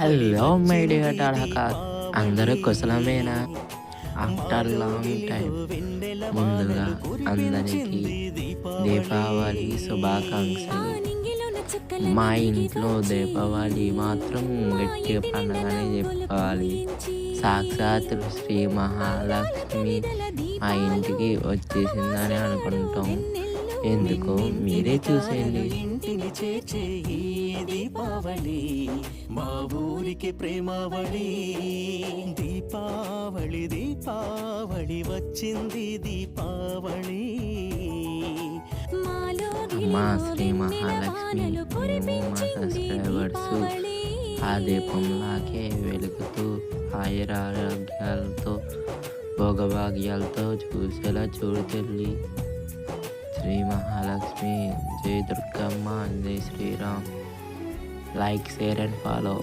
Hello my dear టాడాకాస్, అందరూ కుశలమేనా? After long time ముందుగా అందరికీ దీపావళి శుభాకాంక్షలు. మా ఇంట్లో దీపావళి మాత్రం గట్టిగా పండగనే చెప్పుకోవాలి. సాక్షాత్ శ్రీ మహాలక్ష్మి మా ఇంటికి వచ్చేసిందని అనుకుంటాం. ఎందుకో మీరే చూసేయండి. ఇంటిని చేర్చే ఈ దీపావళి మా ఊరికి ప్రేమావళి. దీపావళి దీపావళి వచ్చింది దీపావళి. అమ్మా శ్రీ మహాలక్ష్మి, మేము మా సబ్స్క్రైబర్స్ ఆ దీపంలాగే వెలుగుతూ ఆయురారోగ్యాలతో భోగభాగ్యాలతో చూసేలా చూడు తల్లి. శ్రీ మహాలక్ష్మి, జై దుర్గమ్మ, జై Shriram. Like, share and follow.